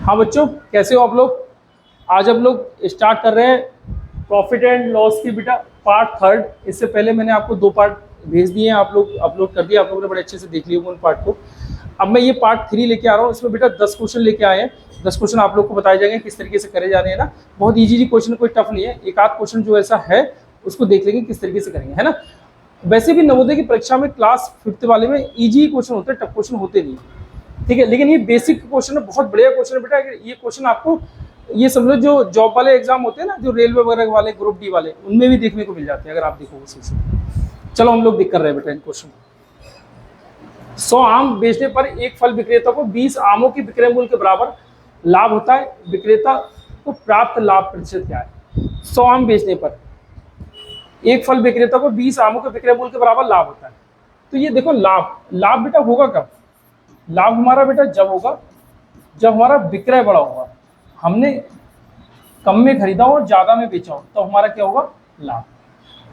हाँ बच्चों, कैसे हो आप लोग। आज हम लोग स्टार्ट कर रहे हैं प्रॉफिट एंड लॉस की बेटा पार्ट थर्ड। इससे पहले मैंने आपको 2 पार्ट भेज दिए हैं, आप लोग अपलोड कर दिए, आप लोगों ने बड़े अच्छे से देख लिए उन पार्ट को। अब मैं ये पार्ट 3 लेके आ रहा हूँ। इसमें बेटा 10 क्वेश्चन लेके आए हैं। 10 क्वेश्चन आप लोग को बताए जाएंगे किस तरीके से करे जा रहे हैं ना। बहुत ईजी क्वेश्चन, कोई टफ नहीं है। एक आध क्वेश्चन जो ऐसा है उसको देख लेंगे किस तरीके से करेंगे, है ना। वैसे भी नवोदय की परीक्षा में क्लास 5th वाले में ईजी क्वेश्चन होते हैं, टफ क्वेश्चन होते नहीं, ठीक है। लेकिन ये बेसिक क्वेश्चन है, बहुत बढ़िया क्वेश्चन है बेटा। ये क्वेश्चन आपको ये समझो जो जॉब वाले एग्जाम होते हैं ना, जो रेलवे वगैरह वाले, ग्रुप डी वाले, उनमें भी देखने को मिल जाते हैं अगर आप देखोगे सही से। चलो हम लोग देख कर रहे हैं बेटा इन क्वेश्चन। 100 आम बेचने पर एक फल विक्रेता को 20 आमों की विक्रय मूल्य के बराबर लाभ होता है। विक्रेता को प्राप्त लाभ प्रतिशत क्या है। 100 आम बेचने पर एक फल विक्रेता को 20 आमों के विक्रय मूल्य के बराबर लाभ होता है। तो ये देखो लाभ, लाभ बेटा होगा कब। लाभ हमारा बेटा जब होगा जब हमारा विक्रय बड़ा होगा, हमने कम में खरीदा हो और ज्यादा में बेचा हो, तो हमारा क्या होगा, लाभ।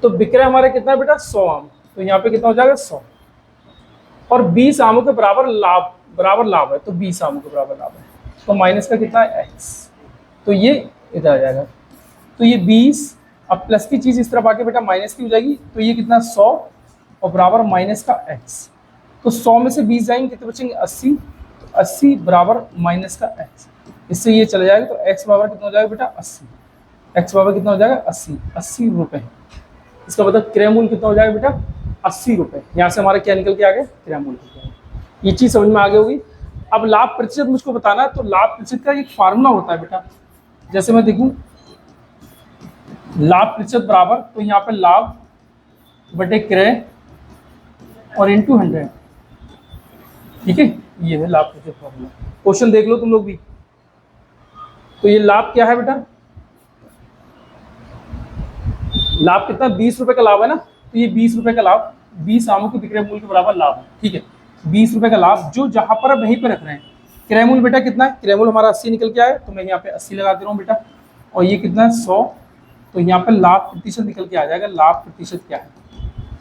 तो विक्रय हमारा कितना है बेटा, 100 आम। तो यहाँ पे कितना हो जाएगा, 100। और 20 आमों के बराबर लाभ है, तो 20 आमों के बराबर लाभ है, तो माइनस का कितना है, x। तो ये इधर आ जाएगा। तो ये 20, अब प्लस की चीज इस तरफ आके बेटा माइनस की हो जाएगी, तो ये कितना 100 और बराबर माइनस का x। तो 100 में से 20 जाएंगे, कितने बचेंगे, 80। तो 80 बराबर माइनस का x। इससे ये चला जाएगा, तो x बराबर कितना हो जाएगा बेटा, 80। x बराबर कितना हो जाएगा, 80 रुपए। इसका मतलब क्रय मूल्य कितना हो जाएगा बेटा, 80 रुपए। यहाँ से हमारा क्या निकल के आ गया, क्रय मूल्य। ये चीज समझ में आ गई होगी। अब लाभ प्रतिशत मुझको बताना है, तो लाभ प्रतिशत का एक फार्मूला होता है बेटा। जैसे मैं देखूं लाभ प्रतिशत बराबर, तो यहाँ पे लाभ बटे क्रय और इंटू 100, ठीक है। ये है लाभ प्रतिशत फॉर्मूला। क्वेश्चन देख लो तुम लोग भी। तो ये लाभ क्या है बेटा, लाभ कितना, 20 रुपए का लाभ है ना। तो ये 20 रुपए का लाभ 20 आमों के विक्रय मूल्य के बराबर लाभ है, ठीक है। 20 रुपए का लाभ जो जहां पर वहीं पर रख रहे हैं। क्रय मूल्य बेटा कितना है, क्रय मूल्य हमारा 80 निकल के आया, तो मैं यहाँ पे 80 लगा दे रहा हूँ बेटा। और ये कितना है, 100। तो यहाँ पे लाभ प्रतिशत निकल के आ जाएगा। लाभ प्रतिशत क्या है,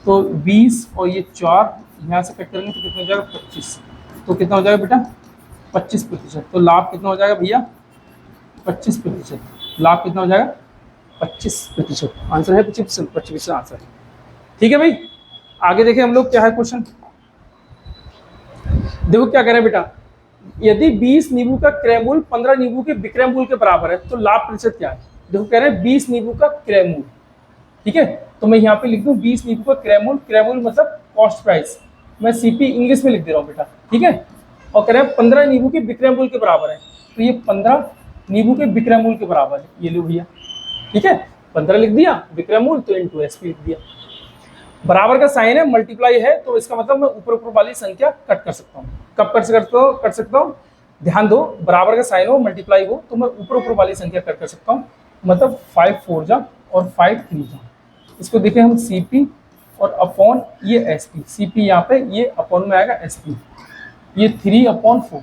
तो 20 और ये 4 यहाँ से कट करेंगे तो कितना हो जाएगा, 25। तो कितना हो जाएगा बेटा, 25%। तो लाभ कितना हो जाएगा भैया, 25%। लाभ कितना हो जाएगा, 25%। आंसर है 25% आंसर है, ठीक है भाई। आगे देखें हम लोग क्या है क्वेश्चन। देखो क्या कह रहे हैं बेटा, यदि 20 नींबू का क्रय मूल्य 15 नींबू के विक्रय मूल्य के बराबर है, तो लाभ प्रतिशत क्या है। देखो कह रहे हैं 20 नींबू का क्रय मूल्य, ठीक है। तो मैं यहाँ पे लिख दूं 20 नींबू का क्रय मूल्य। क्रय मूल्य मतलब कॉस्ट प्राइस, मैं सीपी इंग्लिश में लिख दे रहा हूँ बेटा, ठीक है। और कह रहे हैं 15 नींबू के विक्रय मूल्य के बराबर है, तो ये 15 नींबू के विक्रय मूल्य के बराबर है। ये लो भैया, ठीक है। 15 लिख दिया विक्रय मूल्य, तो इंटू एसपी लिख दिया। बराबर का साइन है, मल्टीप्लाई है, तो इसका मतलब मैं ऊपर ऊपर वाली संख्या कट कर सकता हूँ। कब कर सकता हूँ, ध्यान दो। बराबर का साइन हो, मल्टीप्लाई हो, तो मैं ऊपर ऊपर वाली संख्या कट कर सकता हूँ। मतलब 5 4 जा और 5 3 जा। इसको देखें हम सीपी और अपॉन ये एसपी। सीपी यहाँ पे, ये अपॉन में आएगा एसपी, ये 3/4,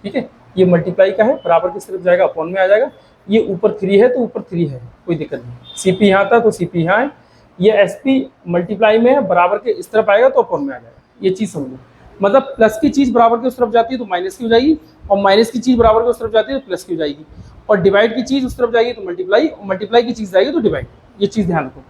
ठीक है। ये मल्टीप्लाई का है, बराबर किस तरफ जाएगा, अपॉन में आ जाएगा। ये ऊपर 3 है तो ऊपर 3 है, कोई दिक्कत नहीं। सीपी यहाँ था तो सीपी यहाँ है। ये एसपी मल्टीप्लाई में है, बराबर के इस तरफ आएगा तो अपॉन में आ जाएगा। ये चीज समझो, मतलब प्लस की चीज बराबर के उस तरफ जाती है तो माइनस की हो जाएगी, और माइनस की चीज बराबर के उस तरफ जाती है तो प्लस की हो जाएगी, और डिवाइड की चीज उस तरफ जाएगी तो मल्टीप्लाई, और मल्टीप्लाई की चीज जाएगी तो डिवाइड। ये चीज ध्यान रखो।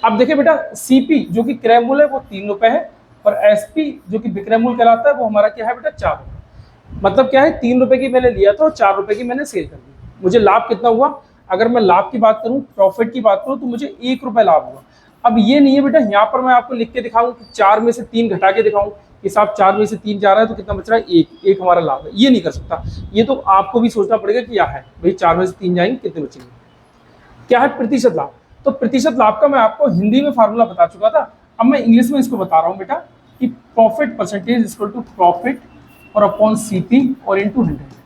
अब देखिए बेटा, सीपी जो कि क्रय मूल्य है वो 3 रुपए है, और एसपी जो कि विक्रय मूल्य कहलाता है वो हमारा क्या है बेटा, 4 रुपए। मतलब क्या है, 3 रुपए की मैंने लिया था और 4 रुपए की मैंने सेल कर दी। मुझे लाभ कितना हुआ, अगर मैं लाभ की बात करूं, प्रॉफिट की बात करूं, तो मुझे 1 रुपए लाभ हुआ। अब ये नहीं है बेटा यहाँ पर मैं आपको लिख के दिखाऊं कि 4 में से 3 घटा के दिखाऊं कि साहब 4 में से 3 जा रहा है तो कितना बच रहा है, एक हमारा लाभ है। ये नहीं कर सकता। ये तो आपको भी सोचना पड़ेगा कि क्या है भाई, 4 में से 3 जाएंगे कितने बचेंगे। क्या है प्रतिशत लाभ, तो प्रतिशत लाभ का मैं आपको हिंदी में फार्मूला बता चुका था। अब मैं इंग्लिश में इसको बता रहा हूँ बेटा कि profit percentage equal to profit और अपॉन सीपी और इंटू 100।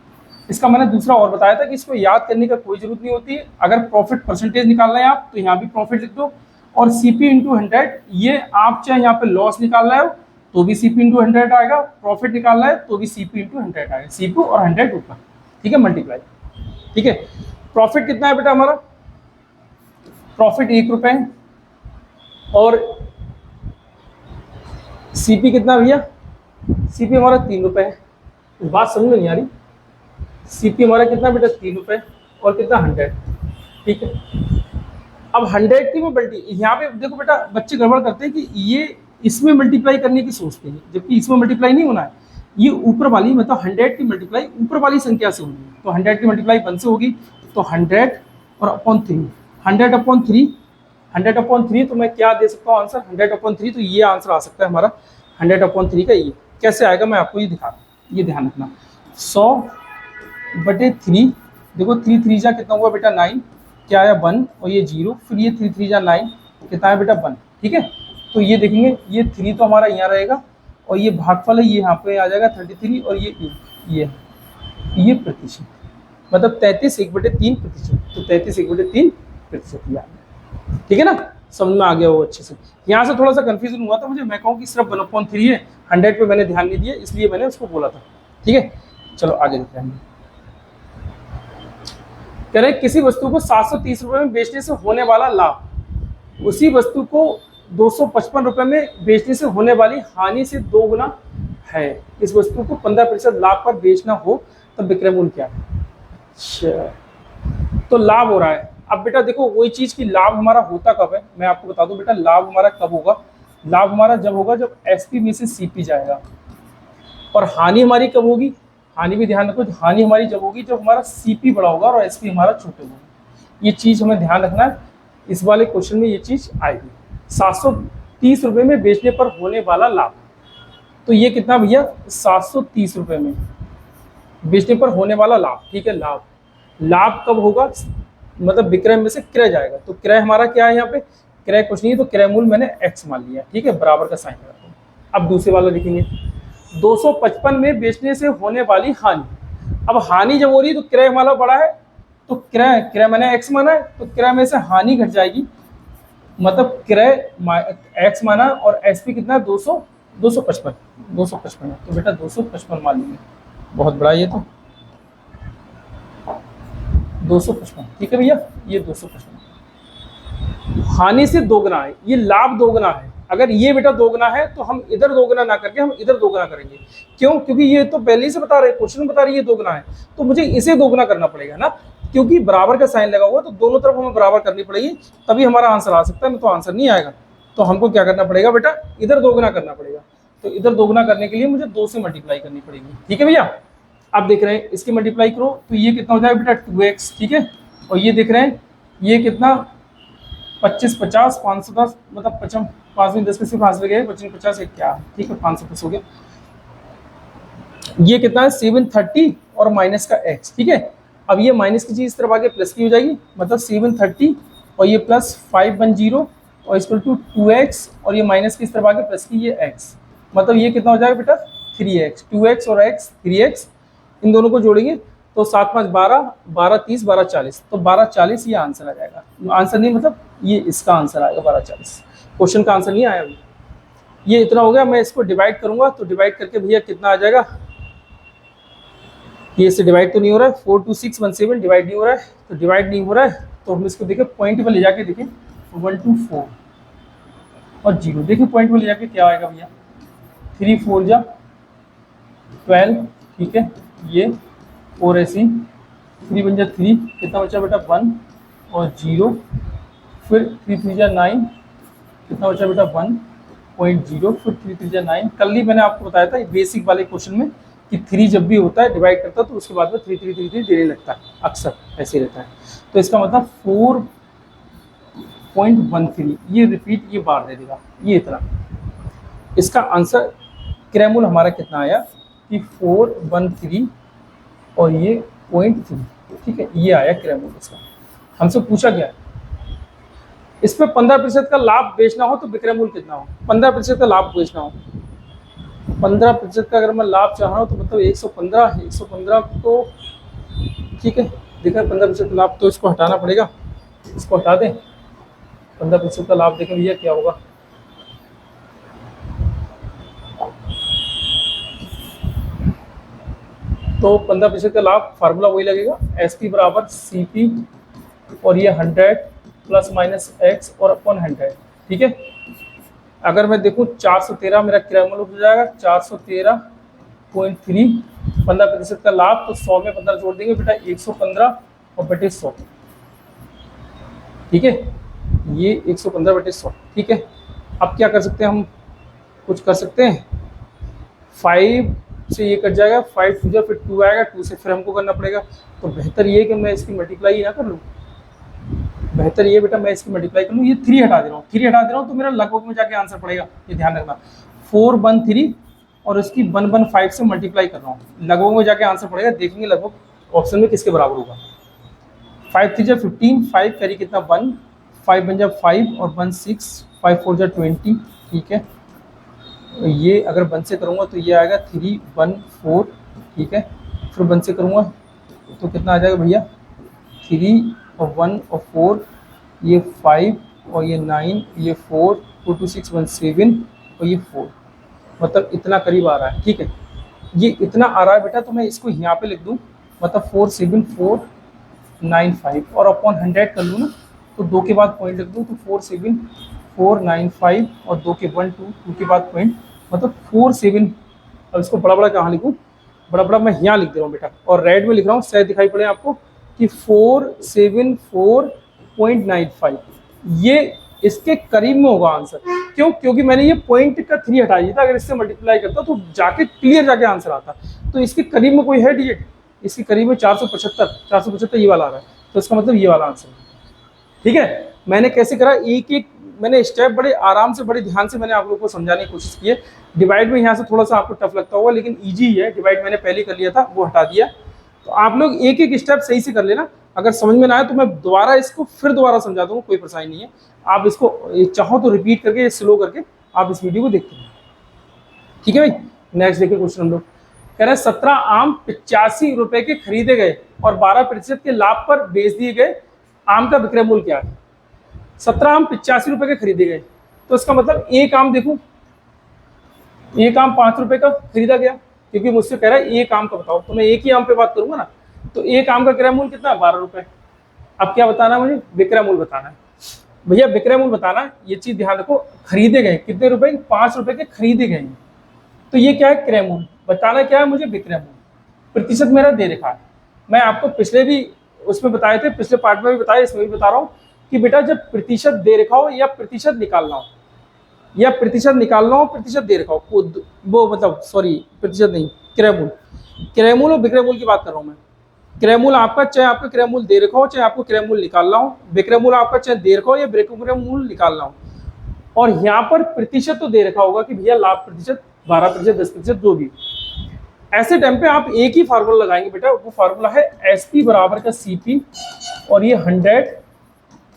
इसका मैंने दूसरा और बताया था कि इसको याद करने का कोई जरूरत नहीं होती है। अगर प्रॉफिट परसेंटेज निकालना है आप, तो यहाँ भी प्रॉफिट लिख दो, और सीपी इंटू 100। ये आप चाहे यहाँ पे लॉस निकालना है तो भी सीपी इंटू 100 आएगा, प्रॉफिट निकालना है तो भी सीपी इंटू 100 आएगा। सीपी और 100 ऊपर, ठीक है, मल्टीप्लाई, ठीक है। प्रॉफिट कितना है बेटा हमारा, प्रॉफिट 1 रुपए है, और सीपी कितना भैया, सीपी हमारा 3 रुपए है। बात समझ में नहीं आ रही, सीपी हमारा कितना बेटा 3 रुपये और कितना 100, ठीक है। अब 100 की मैं मल्टी यहाँ पे देखो बेटा बच्चे गड़बड़ करते हैं कि ये इसमें मल्टीप्लाई करने की सोचते हैं, जबकि इसमें मल्टीप्लाई नहीं होना है, ये ऊपर वाली मतलब 100 की मल्टीप्लाई ऊपर वाली संख्या से होगी। तो 100 की मल्टीप्लाई 1 से होगी, तो 100 और अपॉन 3, 100 अपॉन 3, 100 अपॉन 3, तो मैं क्या दे सकता हूँ आंसर 100 अपॉन 3, तो ये आंसर आ सकता है हमारा 100 अपॉन 3 का। ये कैसे आएगा मैं आपको ये दिखा, ये ध्यान रखना। 100/3, देखो 3 3 जा कितना हुआ बेटा 9, क्या आया 1 और ये 0, फिर ये 3 3 जा 9, कितना है बेटा 1, ठीक है। तो ये देखेंगे ये 3 तो हमारा यहाँ रहेगा और ये भागफल है ये यहाँ पे आ जाएगा 33 और ये प्रतिशत, मतलब 33/3 प्रतिशत, तो 33/3 प्रतिशत ये आ गया, ठीक है ना। समझ में आ गया वो अच्छे से। यहाँ से थोड़ा सा कंफ्यूजन हुआ था मुझे, मैं कहूँ कि सिर्फ 1/3 है, 100 पे मैंने ध्यान नहीं दिया इसलिए मैंने उसको बोला था, ठीक है। चलो आगे देखते हैं। कह रहे किसी वस्तु को 730 रुपये में बेचने से होने वाला लाभ उसी वस्तु को 255 रुपये में बेचने से होने वाली हानि से 2 गुना है। इस वस्तु को 15% लाभ पर बेचना हो तो विक्रय मूल्य क्या है? अच्छा, तो लाभ हो रहा है। अब बेटा देखो वही चीज की लाभ हमारा होता कब है, मैं आपको बता दूं बेटा लाभ हमारा कब होगा। लाभ हमारा जब होगा जब एसपी में से सीपी जाएगा। और हानि हमारी कब होगी, हानि भी ध्यान रखो, हानि हमारी जब होगी जब हमारा सीपी बड़ा होगा और एसपी हमारा छोटे होगा। ये चीज हमें ध्यान रखना है, इस वाले क्वेश्चन में ये चीज आएगी। 730 रुपये में बेचने पर होने वाला लाभ, तो ये कितना भैया 730 रुपये में बेचने पर होने वाला लाभ, ठीक है। लाभ कब होगा, मतलब विक्रय में से क्रय जाएगा, तो क्रय हमारा क्या है यहाँ पे, क्रय कुछ नहीं है, तो क्रय मूल्य मैंने एक्स मान लिया, ठीक है, बराबर का साइन लगा। अब दूसरे वाला लिखेंगे 255 में बेचने से होने वाली हानि। अब हानि जब हो रही है तो क्रय हमारा बड़ा है, तो क्रय मैंने एक्स माना है, तो क्रय में से हानि घट जाएगी, मतलब क्रय एक्स माना और एसपी कितना 255 है, तो बेटा 255 मान लीजिए, बहुत बड़ा ये तो 255, ठीक है भैया, ये 255 हानि से 2 गुना है, ये लाभ 2 गुना है। अगर ये बेटा 2 गुना है तो हम इधर 2 गुना ना करके हम इधर 2 गुना करेंगे, क्यों, क्योंकि ये तो पहले ही से बता रहे हैं, क्वेश्चन बता रही है 2 गुना है, तो मुझे इसे 2 गुना करना पड़ेगा ना, क्योंकि बराबर का साइन लगा हुआ तो दोनों तरफ हमें बराबर करनी पड़ेगी, तभी हमारा आंसर आ सकता है, नहीं तो आंसर नहीं आएगा। तो हमको क्या करना पड़ेगा बेटा, इधर 2 गुना करना पड़ेगा, तो इधर 2 गुना करने के लिए मुझे 2 से मल्टीप्लाई करनी पड़ेगी, ठीक है भैया। आप देख रहे हैं इसकी मल्टीप्लाई करो तो ये कितना हो जाएगा बेटा 2x, ठीक है, और ये देख रहे हैं ये कितना 25 50 510, मतलब 5 में 10 में से 5 लगे 25 50 एक क्या, ठीक है, 500 हो गया। ये कितना है 730 और माइनस का x, ठीक है। अब ये माइनस की चीज इस तरफ आगे प्लस की हो जाएगी, मतलब 730 और ये प्लस 510 और इसको 2x और ये माइनस की इस तरफ आगे प्लस की ये x, मतलब ये कितना हो जाएगा बेटा 3x, 2x और x 3x, इन दोनों को जोड़ेंगे तो 7 5 12 12 30 12 40, तो 12 40 ये आंसर आ जाएगा। आंसर नहीं मतलब ये इसका आंसर आएगा 12 40, क्वेश्चन का आंसर नहीं आया अभी। ये इतना हो गया, मैं इसको डिवाइड करूंगा तो डिवाइड करके भैया कितना आ जाएगा, ये इससे डिवाइड तो नहीं हो रहा है, 4 2 6 1 7 डिवाइड नहीं हो रहा है, तो डिवाइड नहीं हो रहा है तो हम इसको देखें पॉइंट में ले जाके देखें 1 2 4 और 0, देखिए पॉइंट में ले जाके क्या आएगा भैया 3 4 जा 12, ठीक है, ये 4 ऐसी 3 बन जा 3, कितना बचा बेटा 1 और 0, फिर 3 3 जा 9, कितना बचा बेटा 1.0, फिर 3 3 जा 9। कल ही मैंने आपको बताया था बेसिक वाले क्वेश्चन में कि 3 जब भी होता है डिवाइड करता है तो उसके बाद में 3 3 3 3 देने लगता है, अक्सर ऐसे रहता है, तो इसका मतलब 4.13 ये रिपीट ये बार दे देगा, ये इतना। इसका आंसर क्रय मूल्य हमारा कितना आया कि 413 और ये 0.3, ठीक है, ये आया क्रय मूल्य इसका। हमसे पूछा गया इस पर 15% का लाभ बेचना हो तो विक्रय मूल्य कितना हो, 15% का लाभ बेचना हो, 15% का अगर मैं लाभ चाह रहा हूँ तो मतलब 115 तो ठीक है, देखा 15% का लाभ, तो इसको हटाना पड़ेगा, इसको हटा दें, 15% का लाभ देखें भैया क्या होगा, तो 15% का लाभ फार्मूला वही लगेगा, एसपी बराबर सीपी और ये 100 प्लस माइनस एक्स और अपॉन 100, ठीक है। अगर मैं देखूं 413 मेरा क्रय मूल्य हो जाएगा 413.3 15% का लाभ, तो 100 में 15 जोड़ देंगे बेटा 115 और बटे 100, ठीक है, ये 115 बटे 100, ठीक है। अब क्या कर सकते हैं हम, कुछ कर सकते हैं, 5 से ये कट जाएगा, 5 टू जा फिर 2 आएगा, 2 से फिर हमको करना पड़ेगा। तो बेहतर ये है कि मैं इसकी मल्टीप्लाई ना कर लूँ, बेहतर ये बेटा मैं इसकी मल्टीप्लाई कर लूँ। ये 3 हटा दे रहा हूँ, 3 हटा दे रहा हूँ तो मेरा लगभग में जाके आंसर पड़ेगा, ये ध्यान रखना। 4 1 3 और उसकी 1 1 5 से मल्टीप्लाई कर रहा हूँ, लगभग में जाके आंसर पड़ेगा। देखेंगे लगभग ऑप्शन में किसके बराबर होगा। 5 3 जा 15, 5 करी कितना 1, 5 बन जा 5 और 1 6, 5 4 जा 20, ठीक है। ये अगर 1 से करूँगा तो ये आएगा 3 1 4, ठीक है। फिर 1 से करूँगा तो कितना आ जाएगा भैया, 3 और 1 और 4, ये 5 और ये 9, ये 4, 2 2 6 1 7 और ये 4, मतलब इतना करीब आ रहा है, ठीक है। ये इतना आ रहा है बेटा, तो मैं इसको यहाँ पे लिख दूँ, मतलब 4 7 4 9 5 और अपॉन 100 कर लूँ ना, तो 2 के बाद पॉइंट लिख दूँ, तो 4 7 4 9 5 और 2 के 1 2, 2 के बाद पॉइंट, मतलब 4 7। अब इसको बड़ा बड़ा कहाँ लिखूँ, बड़ा बड़ा मैं यहाँ लिख दे रहा हूँ बेटा, और रेड में लिख रहा हूँ, शायद दिखाई पड़े आपको कि 474.95, ये इसके करीब में होगा आंसर। क्यों, क्योंकि मैंने ये पॉइंट का 3 हटा दिया था, अगर इससे मल्टीप्लाई करता तो जाके क्लियर जाके आंसर आता। तो इसके करीब में कोई है डिजिट, इसके करीब में 475 ये वाला आ रहा है, तो इसका मतलब ये वाला आंसर, ठीक है। मैंने कैसे करा, एक एक मैंने स्टेप बड़े आराम से बड़े ध्यान से मैंने आप लोगों को समझाने की कोशिश की है। डिवाइड में यहाँ से थोड़ा सा आपको टफ लगता होगा, लेकिन इजी है। डिवाइड मैंने पहले कर लिया था, वो हटा दिया। तो आप लोग एक एक स्टेप सही से कर लेना। अगर समझ में ना आए तो मैं दोबारा इसको फिर दोबारा समझा दूंगा, कोई परेशानी नहीं है। आप इसको चाहो तो रिपीट करके स्लो करके आप इस वीडियो को देखते हैं, ठीक है भाई। नेक्स्ट देखिए क्वेश्चन हम लोग कह रहे हैं 17 आम 85 रुपए के खरीदे गए और 12% के लाभ पर बेच दिए गए, आम का विक्रय मूल्य क्या है। 17 आम 85 रुपए के खरीदे गए, तो इसका मतलब एक आम देखो, एक आम 5 रुपए का खरीदा गया, क्योंकि मुझसे कह रहा है एक आम का बताओ, तो मैं एक ही आम पे बात करूंगा ना। तो एक आम का क्रय मूल्य कितना है, 12 रुपए। अब क्या बताना है मुझे, विक्रय मूल्य बताना है भैया, विक्रय मूल्य बताना है। ये चीज ध्यान रखो, खरीदे गए कितने रुपए, 5 रुपए के खरीदे गए, तो ये क्या है, क्रय मूल्य बताना क्या है मुझे, विक्रय मूल्य। प्रतिशत मेरा दे रखा है, मैं आपको पिछले भी उसमें बताए थे, पिछले पार्ट में भी बताया, इसमें भी बता रहा हूँ कि बेटा जब प्रतिशत दे रखा हो या प्रतिशत निकालना हो, या प्रतिशत निकालना हो प्रतिशत दे रखा हो, वो मतलब सॉरी प्रतिशत नहीं, क्रय मूल्य। क्रय मूल्य और विक्रय मूल्य की बात कर रहा हूँ मैं। क्रय मूल्य आपका, चाहे आपका क्रय मूल्य दे रखा हो, चाहे आपको क्रय मूल्य निकालना हो। विक्रय मूल्य आपका चाहे दे रखा हो या विक्रय मूल्य निकालना हो। और यहाँ पर प्रतिशत तो दे रखा होगा कि भैया लाभ प्रतिशत 12%, 10%, जो भी। ऐसे टाइम पे आप एक ही फार्मूला लगाएंगे बेटा, वो फार्मूला है एसपी बराबर का सीपी और ये 100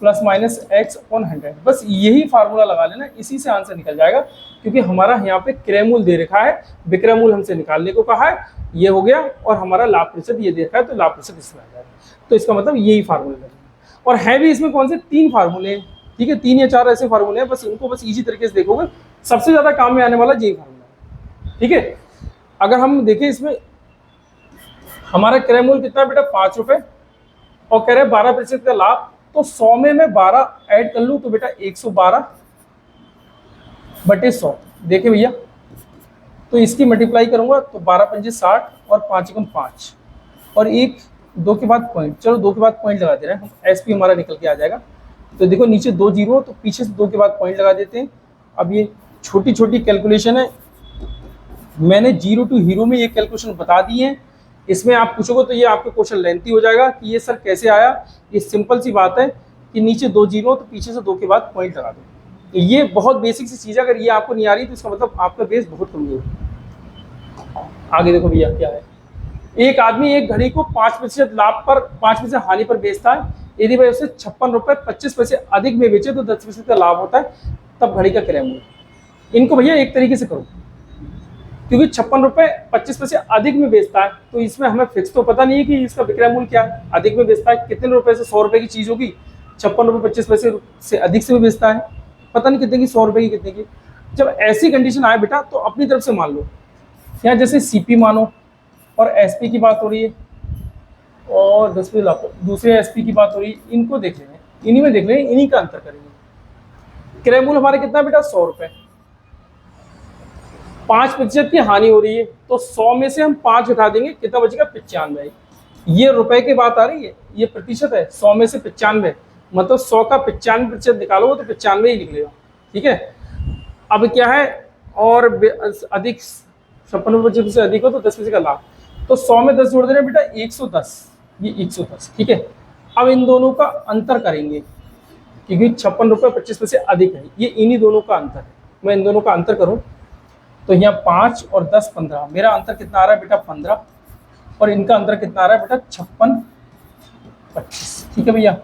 प्लस माइनस एक्स अपॉन 100। बस यही फार्मूला लगा लेना, इसी से आंसर निकल जाएगा। क्योंकि हमारा यहाँ पे क्रय मूल्य दे रखा है, विक्रय मूल्य हमसे निकालने को कहा है, ये हो गया, और हमारा लाभ प्रतिशत ये दे रखा है, तो लाभ प्रतिशत इसमें आ जाएगा। तो इसका मतलब यही फार्मूला लगेगा। और है भी इसमें कौन से, 3 फार्मूले, ठीक है, 3 या 4 ऐसे फार्मूले हैं, बस उनको बस इजी तरीके से देखोगे, सबसे ज्यादा काम में आने वाला यही फार्मूला है, ठीक है। अगर हम देखें इसमें हमारा क्रय मूल्य कितना है बेटा, 5 रुपए, और कह रहे हैं 12% का लाभ, तो 100 में मैं 12 ऐड कर लूं तो बेटा 112 बटे 100। देखिए भैया, तो इसकी मल्टीप्लाई करूंगा तो 12 पंजे 60 और 5 एकम 5 और 1 2 के बाद पॉइंट, चलो 2 के बाद पॉइंट लगा दे रहे हैं, एसपी हमारा निकल के आ जाएगा। तो देखो नीचे 2 जीरो, तो पीछे से 2 के बाद पॉइंट लगा देते हैं। अब ये छोटी छोटी कैलकुलेशन है, मैंने जीरो टू हीरो में ये कैलकुलेशन बता दी है। इसमें आप पूछोगे तो ये आपका क्वेश्चन लेंथी हो जाएगा कि ये सर कैसे आया। ये सिंपल सी बात है कि नीचे 2 जीरो तो पीछे से 2 के बाद पॉइंट लगा दो। तो ये बहुत बेसिक सी चीज़ है, अगर ये आपको नहीं आ रही तो इसका मतलब आपका बेस बहुत कमजोर है। आगे देखो भैया क्या है, एक आदमी एक घड़ी को 5% लाभ पर 5% हानि पर बेचता है। यदि वह उसे 56 रुपये 25 पैसे अधिक में बेचे तो 10% का लाभ होता है, तब घड़ी का क्रय मूल्य। इनको भैया एक तरीके से करो, क्योंकि 56 रुपये 25 पैसे अधिक में बेचता है, तो इसमें हमें फिक्स तो पता नहीं है कि इसका विक्रय मूल्य क्या है। अधिक में बेचता है कितने रुपए से, 100 रुपए की चीज होगी, 56 रुपये 25 पैसे से अधिक से भी बेचता है, पता नहीं कितने की, 100 रुपए की कितने की। जब ऐसी कंडीशन आए बेटा तो अपनी तरफ से मान लो, यहाँ जैसे सीपी मानो और एसपी की बात हो रही है और 10 दूसरे एसपी की बात हो रही है, इनको देख लेंगे, इन्हीं में देख लेंगे, इन्हीं का अंतर करेंगे। क्रय मूल्य हमारे कितना बेटा, 100 रुपये, 5% की हानि हो रही है, तो 100 में से हम 5 हटा देंगे, कितना बचेगा? 95। ये रुपए की बात आ रही है, ये प्रतिशत है, 100 में से 95, मतलब 100 का 95% निकालोगे तो 95 ही निकलेगा। ठीक है, अब क्या है, और अधिक 56% से अधिक हो तो 10% का लाभ, तो 100 में 10 जोड़ देना बेटा 110, ये 110। ठीक है, अब इन दोनों का अंतर करेंगे, क्योंकि 56 रुपये 25 पैसे अधिक है, ये इन्हीं दोनों का अंतर है। मैं इन दोनों का अंतर करूं तो यहाँ 5 और 10 15, मेरा अंतर कितना आ रहा है बेटा? 15, और इनका अंतर कितना आ रहा है बेटा? 56 25। ठीक है भैया,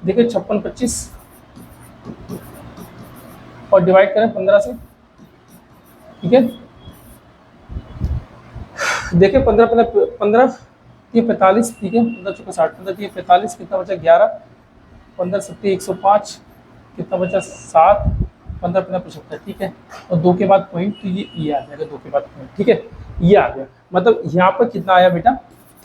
देखिए 56 25 और डिवाइड करें 15 से। ठीक है, देखिए 15 15 15 ये 45। ठीक है, 15 चौका 60, 15 ये 45, कितना बचा? 11, 15 सत्ती 105, कितना बचा? 7, 15 15 75। ठीक है, और 2 के बाद पॉइंट, तो ये आ जाएगा 2 के बाद पॉइंट। ठीक है, ये आ गया, मतलब यहाँ पर कितना आया बेटा?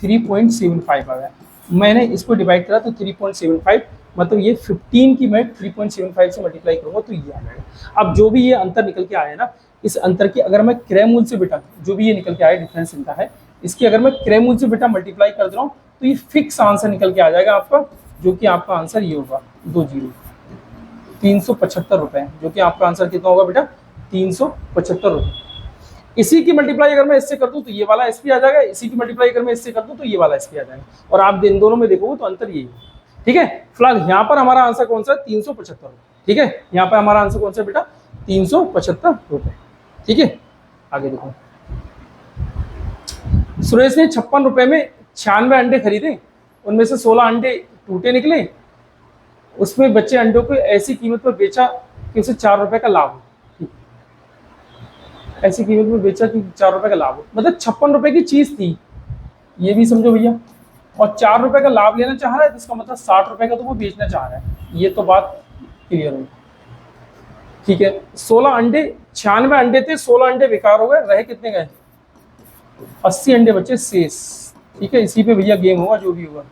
3.75 आया। मैंने इसको डिवाइड करा तो 3.75, मतलब ये 15 की मैं 3.75 से मल्टीप्लाई करूँगा तो ये आ जाएगा। अब जो भी ये अंतर निकल के आया ना, इस अंतर की अगर मैं क्रय मूल्य से बेटा, जो भी ये निकल के आया डिफरेंस इनका है, इसकी अगर मैं क्रय मूल्य से बेटा मल्टीप्लाई कर दे रहा हूँ तो ये फिक्स आंसर निकल के आ जाएगा आपका, जो कि आपका आंसर ये होगा 375 रुपए, जो कि आपका आंसर कितना होगा बेटा? 375 रुपए। इसी की मल्टीप्लाई अगर मैं इससे कर दूं तो ये वाला एसपी आ जाएगा, इसी की मल्टीप्लाई अगर मैं इससे कर दूं तो ये वाला एसपी आ जाएगा, और आप इन दोनों में देखोगे तो अंतर यही है। ठीक है, फिलहाल यहाँ पर हमारा आंसर कौन सा है? 375 रुपए। ठीक है, यहाँ पर हमारा आंसर कौन सा बेटा? 375 रुपए। ठीक है, आगे देखो, सुरेश ने 56 रुपए में 96 अंडे खरीदे, उनमें से 16 अंडे टूटे निकले, उसमें बच्चे अंडों को ऐसी कीमत पर बेचा कि उसे 4 रुपए का लाभ हो। ऐसी कीमत में बेचा कि 4 रुपए का लाभ हो, मतलब 56 रुपए की चीज थी, ये भी समझो भैया, और 4 रुपए का लाभ लेना चाह रहा है, तो इसका मतलब 60 रुपए का तो वो बेचना चाह रहा है। ये तो बात क्लियर हुई। ठीक है, 16 अंडे, 96 अंडे थे, 16 अंडे बेकार हो गए, रहे कितने गए? 80 अंडे बचे शेष। ठीक है, इसी पे भैया गेम होगा, जो भी होगा।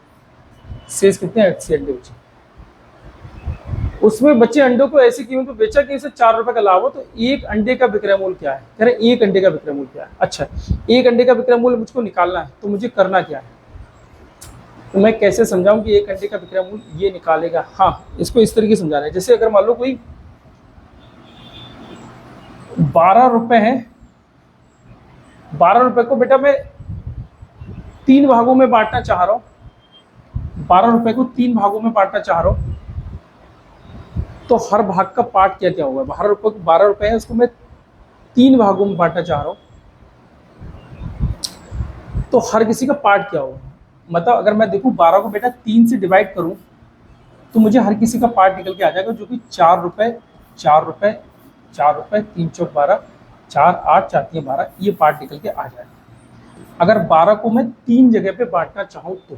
शेष कितने? 80 अंडे बचे, उसमें बच्चे अंडों को ऐसी कीमत पर बेचा कि इसे 4 रुपए का लाभ हो, तो एक अंडे का विक्रय मूल्य क्या है? कह रहे एक अंडे का विक्रय मूल्य क्या है? अच्छा, एक अंडे का विक्रय मूल्य मुझको निकालना है, तो मुझे करना क्या है? तो मैं कैसे समझाऊं कि एक अंडे का विक्रय मूल्य ये निकालेगा? हाँ, इसको इस तरीके से समझाना है, जैसे अगर मान लो कोई 12 रुपए है, 12 रुपए को बेटा मैं 3 भागों में बांटना चाह रहा हूं, 12 रुपए को 3 भागों में बांटना चाह रहा हूं, तो हर भाग का पार्ट क्या क्या होगा? 12 रुपए है, उसको मैं 3 भागों में बांटना चाह रहा हूं, तो हर किसी का पार्ट क्या होगा? मतलब अगर मैं देखूं 12 को बेटा 3 से डिवाइड करूं तो मुझे हर किसी का पार्ट निकल के आ जाएगा, जो कि 4 रुपए 4 रुपए 4 रुपए, 3 चौक 12, 4 8 4 3 12, ये पार्ट निकल के आ जाएगा। अगर 12 को मैं 3 जगह पे बांटना चाहूँ तो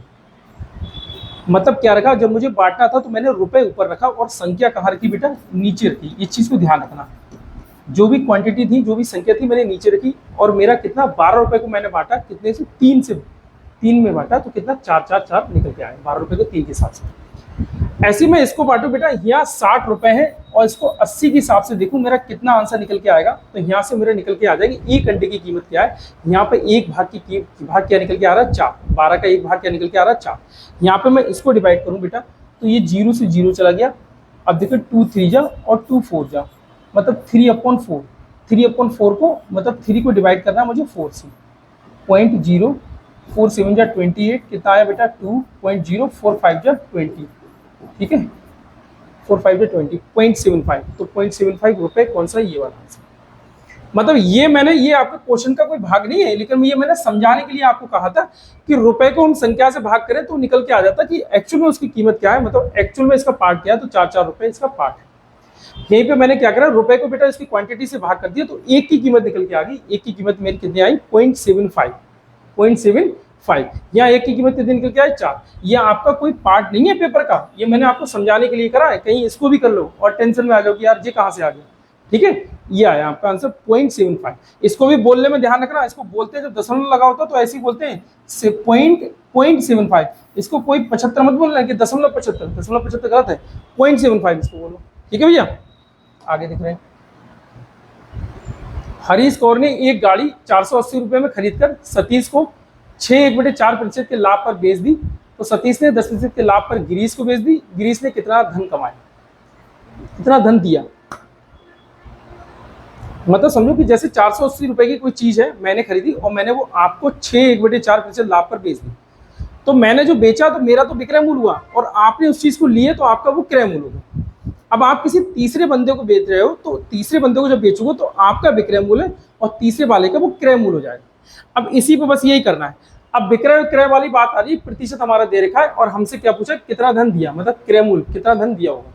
मतलब क्या रखा? जब मुझे बांटना था तो मैंने रुपए ऊपर रखा और संख्या कहाँ रखी बेटा? नीचे रखी। इस चीज को ध्यान रखना, जो भी क्वांटिटी थी, जो भी संख्या थी, मैंने नीचे रखी, और मेरा कितना? 12 रुपए को मैंने बांटा, कितने से? 3 में बांटा, तो कितना? 4 4 4 निकल के आए, 12 रुपए को 3 के हिसाब से। ऐसे में इसको बांटू बेटा, यहाँ 60 रुपए है और इसको 80 के हिसाब से देखूं मेरा कितना आंसर निकल के आएगा, तो यहाँ से मेरा निकल के आ जाएगी एक अंडे की कीमत क्या है। यहाँ पे एक भाग की भाग क्या निकल के आ रहा है? 4। 12 का एक भाग क्या निकल के आ रहा है? 4। यहाँ पे मैं इसको डिवाइड करूँ बेटा, तो ये 0 से 0 चला गया। अब देखो 2 3 जा और 2 4 जा, मतलब 3/4। 3/4 को मतलब 3 को डिवाइड करना है मुझे 4 से। 0.0 4 7 जा 28, कितना आया बेटा? 2.0 4 5 जा 20। ठीक है, 4 5 जा 20, 0.75, तो 0.75 रुपए कौन सा? ये वाला आंसर। मतलब ये मैंने, ये आपके क्वेश्चन का कोई भाग नहीं है, लेकिन ये मैंने समझाने के लिए आपको कहा था कि रुपए को हम संख्या से भाग करें तो निकल के आ जाता कि एक्चुअल में उसकी कीमत क्या है, मतलब एक्चुअल में इसका पार्ट क्या है, तो 4 4 रुपए इसका पार्ट है। यहीं पे मैंने क्या करा? रुपए को बेटा इसकी क्वांटिटी से भाग कर दिया, तो एक की कीमत निकल के आ गई। एक की कीमत मेरी कितनी आई? 0.75। यहाँ एक की कीमत कितनी निकल के आई? 4। ये आपका कोई पार्ट नहीं है पेपर का, ये मैंने आपको समझाने के लिए करा है, कहीं इसको भी कर लो और टेंशन में आ जाओ कि यार ये कहाँ से आ गया। ठीक है, ये आया आपका आंसर 0.75। इसको भी बोलने में ध्यान रखना, इसको बोलते हैं जब दशमलव लगा होता तो ऐसे ही बोलते हैं 0.75। इसको कोई 75 मत बोलना कि 0.75, 0.75 गलत है, 0.75 इसको बोलो। ठीक है भैया, आगे दिख रहे हैं। हरीश कौर ने एक गाड़ी 480 रुपये में खरीद कर सतीश को 6/4% के लाभ पर बेच दी, तो सतीश ने 10% के लाभ पर गिरीश को बेच दी। गिरीश ने कितना धन कमाया, कितना धन दिया? मतलब समझो कि जैसे 480 रुपए की कोई चीज है मैंने खरीदी और मैंने वो आपको 6/4% लाभ पर बेच दी, तो मैंने जो बेचा तो मेरा तो विक्रय मूल्य हुआ और आपने उस चीज को लिए तो आपका वो क्रय मूल्य होगा। अब आप किसी तीसरे बंदे को बेच रहे हो तो तीसरे बंदे को जब बेचोगे तो आपका विक्रय मूल्य और तीसरे वाले का वो क्रय मूल्य हो जाएगा। अब इसी पे बस यही करना है। अब विक्रय क्रय वाली बात आ रही, प्रतिशत हमारा दे रखा है और हमसे क्या पूछा, कितना धन दिया, मतलब क्रय मूल्य कितना धन दिया होगा।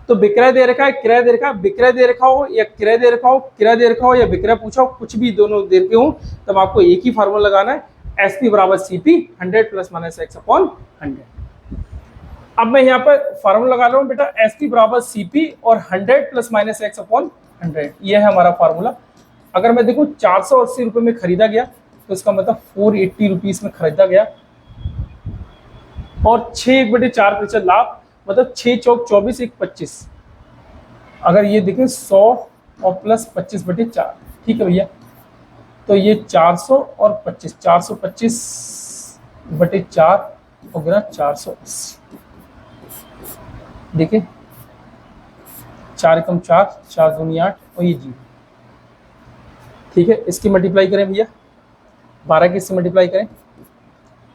तो विक्रय दे रखा है, क्रय दे रखा है, विक्रय दे रखा हो या क्रय दे रखा हो, क्रय दे रखा हो या विक्रय पूछा हो, कुछ भी दोनों दे रखे हो, तब आपको एक ही फार्मूला लगाना है, SP बराबर CP 100 ± X/100। अब मैं यहाँ पर फार्मूला लगा रहा हूँ बेटा, SP बराबर CP और 100 ± X/100, ये है हमारा फार्मूला। अगर मैं देखूँ 480 रुपये में खरीदा गया तो इसका मतलब 480 रुपीज में खरीदा गया और 6/4% लाभ, मतलब 6 चौक 24 1 25। अगर ये देखें 100 और प्लस 25/4, ठीक है भैया, तो ये 400 और 25, 425/4 और गुना 480। देखिए 4 एकम 4, 4 दूनी 8 और ये 0, ठीक है। इसकी मल्टीप्लाई करें भैया, 12 की इससे मल्टीप्लाई करें,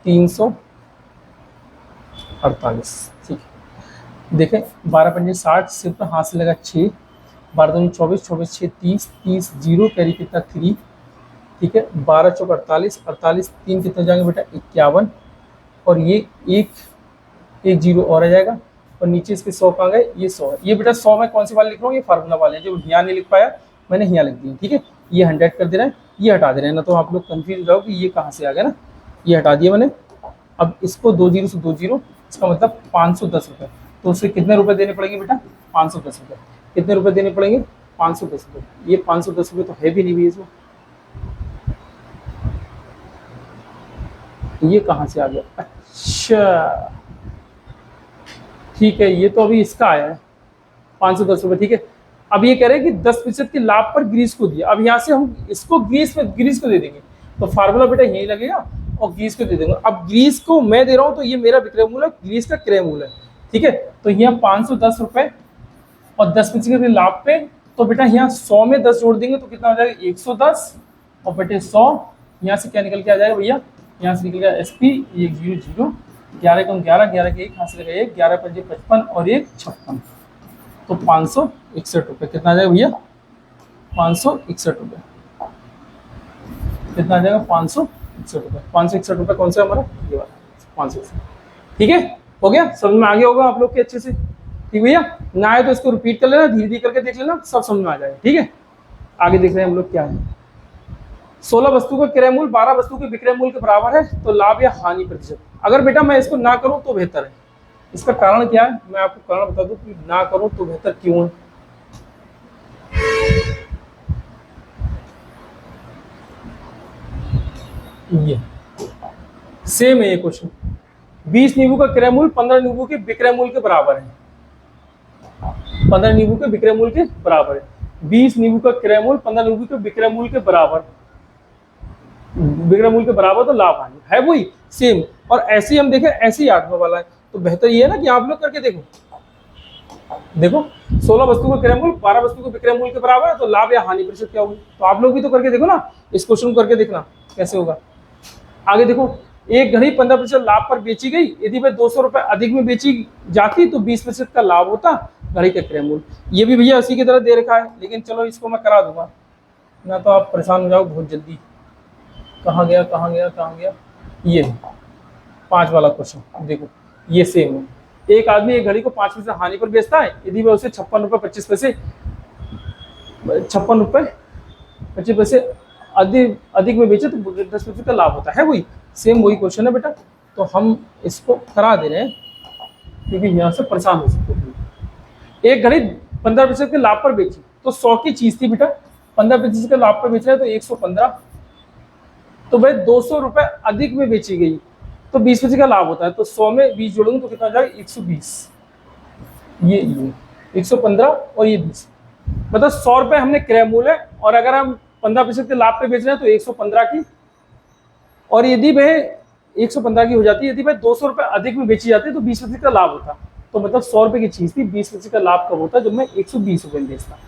348, ठीक है। देखें 12 पंजे 60, सिर्फ हाथ से लगा 6, 12 दूनी 24, 24 6 30, 30 0 कैरी कितना 3, ठीक है। 12 चौक 48, 48 3 कितने जाएंगे बेटा 51, और ये एक 0 और आ जाएगा, और नीचे इसके 100 कहाँ गए, ये 100 है। ये बेटा 100 में कौन सी वाले लिख रहा हूँ, ये फार्मूला वाले, जो यहाँ नहीं लिख पाया मैंने यहाँ लिख दिया, ठीक है। ये 100 कर दे रहे हैं, ये हटा दे रहे हैं ना, तो आप लोग कंफ्यूज हो जाओ कि ये कहाँ से आ गया ना, ये हटा दिया मैंने। अब इसको 2 0 से 2 0, इसका मतलब 510 रुपये, तो उससे कितने रुपए देने पड़ेंगे बेटा, 510 रुपये। कितने रुपए देने पड़ेंगे, 510 रुपये। ये 510 रुपये तो है भी नहीं भैया इसमें, ये कहाँ से आ गया, अच्छा ठीक है, ये तो अभी इसका आया है 510 रुपये, ठीक है। अब ये कह रहे हैं कि 10% के लाभ पर ग्रीस को दिया। अब यहाँ से हम इसको ग्रीस को दे देंगे, तो फार्मूला बेटा यही लगेगा और ग्रीस को दे देंगे। अब ग्रीस को मैं दे रहा हूँ तो ये मेरा विक्रय मूल्य है, ग्रीस का क्रय मूल्य है, ठीक है। तो यहाँ 510 रुपये और 10% के लाभ पे, तो बेटा यहाँ 100 में 10 जोड़ देंगे तो कितना हो जाएगा 110, और बेटे 100 यहाँ से क्या निकल के आ जाएगा भैया, यहाँ से निकल गया SP 1 0 0, 11 कम 11, 11 के 1 हाथ से लगा 1, 11 पंजे 55 और 1 56, तो 561 रुपये। कितना आ जाएगा भैया, 561 रुपये। कितना आ जाएगा, 561 रुपये। 561 रुपये कौन सा हमारा, ये वाला 561, ठीक है। हो गया, समझ में आ गया होगा आप लोग के अच्छे से, ठीक भैया। ना आए तो इसको रिपीट कर लेना, धीरे धीरे करके देख लेना, सब समझ में आ जाएगा, ठीक है। आगे देख रहे हैं हम लोग क्या है। 16 वस्तु का क्रय मूल्य 12 वस्तु के विक्रय मूल्य के बराबर है, तो लाभ या हानि प्रतिशत। अगर बेटा मैं इसको ना करूं तो बेहतर है, इसका कारण क्या है, मैं आपको कारण बता दूं कि ना करूं तो बेहतर क्यों है। ये सेम है ये क्वेश्चन, 20 नींबू का क्रय मूल्य 15 नींबू के विक्रय मूल्य के बराबर है, 15 नींबू के विक्रय मूल्य के बराबर है। 20 नींबू का क्रय मूल्य 15 नींबू के विक्रय मूल्य के बराबर, विक्रय मूल्य के बराबर, तो लाभ हानि है वही सेम। और ऐसे ही हम देखें, ऐसे ही आठवां वाला है, तो बेहतर ये है ना कि आप लोग करके देखो। देखो 16 वस्तु का क्रय मूल्य 12 वस्तु के विक्रय मूल्य के बराबर है, तो लाभ या हानि प्रतिशत क्या होगी। तो आप लोग भी तो करके देखो ना, इस क्वेश्चन को करके देखना कैसे होगा। आगे देखो, एक घड़ी 15% लाभ पर बेची गई, यदि वह 200 रुपए अधिक में बेची जाती तो 20% का लाभ होता घड़ी का क्रय मूल्य। ये भी भैया उसी की तरह दे रखा है, लेकिन चलो इसको मैं करा दूंगा ना, तो आप परेशान हो जाओ बहुत जल्दी। कहाँ गया कहाँ गया कहाँ गया, ये 5 वाला क्वेश्चन देखो, ये सेम है। एक आदमी एक घड़ी को 5% हानि पर बेचता है, यदि वह उसे 56 रुपये 25 पैसे 56 रुपये 25 पैसे अधिक में बेचे तो 10% का लाभ होता है। वही सेम वही क्वेश्चन है बेटा, तो हम इसको करा दे रहे हैं क्योंकि यहाँ से परेशान हो सकते हैं। एक घड़ी 15% के लाभ पर बेची, तो 100 की चीज थी बेटा, 15% के लाभ पर बेच रहे हैं तो 115, तो भाई 200 रुपए अधिक में बेची गई तो 20% का लाभ होता है, तो 100 में 20 जोड़ूंगा तो कितना हो जाएगा 120, ये 115 और ये 20, मतलब 100 रुपए हमने क्रय मूल्य है, और अगर हम 15% के लाभ पे बेच रहे हैं तो 115 की, और यदि वह 115 की हो जाती है, यदि वह 200 रुपये अधिक में बेची जाती है तो 20% का लाभ होता। तो मतलब 100 रुपये की चीज थी, 20% का लाभ कब होता? जब मैं 120 रुपये में बेचता।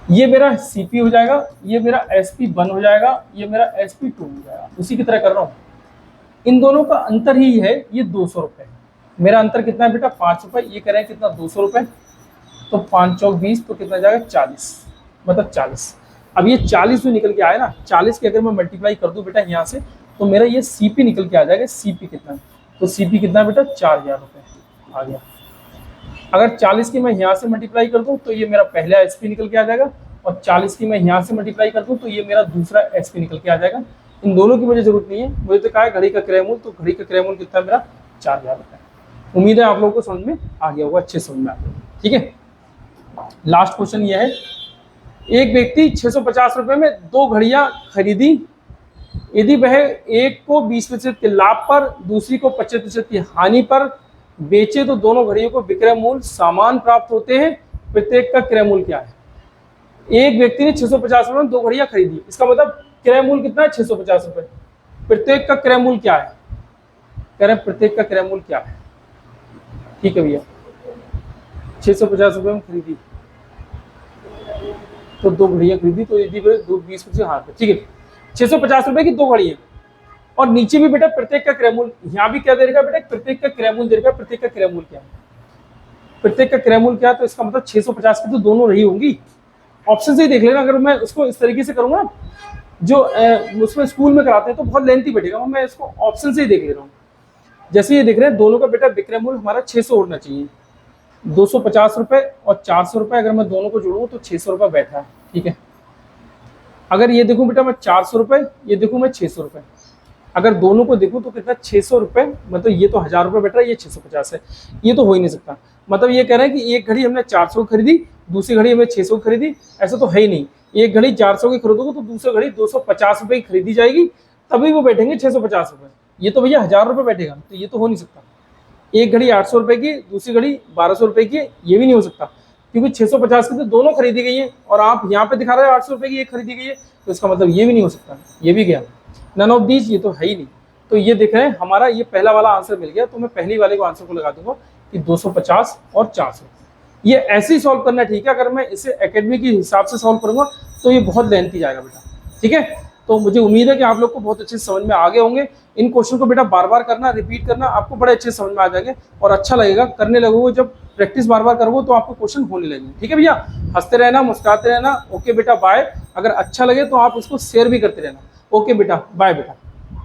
ये मेरा सीपी हो जाएगा, ये मेरा SP1 हो जाएगा, ये मेरा SP2 हो जाएगा। उसी की तरह कर रहा हूँ, इन दोनों का अंतर ही है ये 200 रुपये। मेरा अंतर कितना है बेटा? 5 रुपये। ये कह रहे हैं कितना? 200 रुपये। तो 5 चौक 20, तो कितना जाएगा? 40, मतलब 40। अब ये 40 जो निकल के आया ना, 40 की अगर मैं मल्टीप्लाई कर दूं बेटा यहाँ से, तो मेरा ये सीपी निकल के आ जाएगा। सीपी कितना? तो सीपी कितना बेटा? 4000 रुपये आ गया। अगर 40 की मैं यहाँ से मल्टीप्लाई कर दूं तो ये मेरा पहला एसपी निकल के आ जाएगा, और 40 की मैं यहाँ से मल्टीप्लाई कर दूं तो ये मेरा दूसरा एसपी निकल के आ जाएगा। इन दोनों की मुझे जरूरत नहीं है, मुझे तो कहा है घड़ी का क्रय मूल्य, तो घड़ी का क्रय मूल्य कितना मेरा? 4000 रुपये। उम्मीद है आप लोगों को समझ में आ गया होगा, अच्छे समझ में आ गया। ठीक है, लास्ट क्वेश्चन ये है, एक व्यक्ति 650 रुपये में 2 घड़ियां खरीदी। यदि वह एक को 20% के लाभ पर, दूसरी को 25% की हानि पर बेचे तो दोनों घड़ियों को विक्रय मूल्य समान प्राप्त होते हैं। प्रत्येक का क्रय मूल्य क्या है? एक व्यक्ति ने 650 रुपये में 2 घड़ियां खरीदी, इसका मतलब क्रय मूल्य कितना है? 650 रुपये। प्रत्येक का क्रय मूल्य क्या है? कह रहे हैं प्रत्येक का क्रय मूल्य क्या है? ठीक है भैया, 650 रुपये में खरीदी तो 2 घड़ियां खरीदी, तो यदि 20%, हाँ ठीक है, 650 रुपये की 2 घड़ियां, और नीचे भी बेटा प्रत्येक का क्रय मूल्य, यहाँ भी क्या दे रखा बेटा? प्रत्येक का क्रय मूल्य दे रखा। प्रत्येक का क्रय मूल्य क्या है? प्रत्येक का क्रय मूल्य क्या है? तो इसका मतलब 650 की तो दोनों रही होंगी। ऑप्शन से ही देख लेना। अगर मैं उसको इस तरीके से करूंगा, जो उसमें स्कूल में कराते हैं, तो बहुत लेंथी बैठेगा, मैं इसको ऑप्शन से ही देख ले रहा हूँ। जैसे ये देख रहे हैं, दोनों का बेटा विक्रय मूल्य हमारा 600 होना चाहिए। 250 रुपये और 400 रुपये, अगर मैं दोनों को जोड़ूँ तो 600 रुपये बैठा है। ठीक है, अगर ये देखूं बेटा मैं 400 रुपये, ये देखूं मैं 600 रुपये, अगर दोनों को देखूं तो कितना? 600 रुपये, मतलब ये तो 1000 रुपये बैठ रहा है, ये 650 है। ये तो हो ही नहीं सकता। मतलब ये कह रहे हैं कि एक घड़ी हमने 400 की खरीदी, दूसरी घड़ी हमने 600 की खरीदी, ऐसा तो है ही नहीं। एक घड़ी 400 की खरीदोगे तो दूसरी घड़ी 250 रुपये की खरीदी जाएगी, तभी वो बैठेंगे 650 रुपये। ये तो भैया 1000 रुपये बैठेगा, तो ये तो हो नहीं सकता। एक घड़ी 800 रुपये की, दूसरी घड़ी 1200 रुपये की, ये भी नहीं हो सकता, क्योंकि 650 की तो दोनों खरीदी गई है, और आप यहाँ पे दिखा रहे हो 800 रुपये की एक खरीदी गई है, तो इसका मतलब ये भी नहीं हो सकता। ये भी गया, नन ऑफ दीज, ये तो है ही नहीं। तो ये देख रहे हैं, हमारा ये पहला वाला आंसर मिल गया। तो मैं पहली वाले को आंसर को लगा दूंगा कि 250 और 400। ये ऐसे ही सॉल्व करना है, ठीक है। अगर मैं इसे एकेडमी के हिसाब से सॉल्व करूंगा तो ये बहुत लेंथी जाएगा बेटा। ठीक है, तो मुझे उम्मीद है कि आप लोग को बहुत अच्छे समझ में आ गए होंगे। इन क्वेश्चन को बेटा बार बार करना, रिपीट करना, आपको बड़े अच्छे समझ में आ जाएंगे और अच्छा लगेगा। करने लगोगे, जब प्रैक्टिस बार बार करोगे तो आपको क्वेश्चन होने लगेंगे। ठीक है भैया, हंसते रहना, मुस्कुराते रहना। ओके बेटा, बाय। अगर अच्छा लगे तो आप उसको शेयर भी करते रहना। ओके बेटा, बाय बेटा।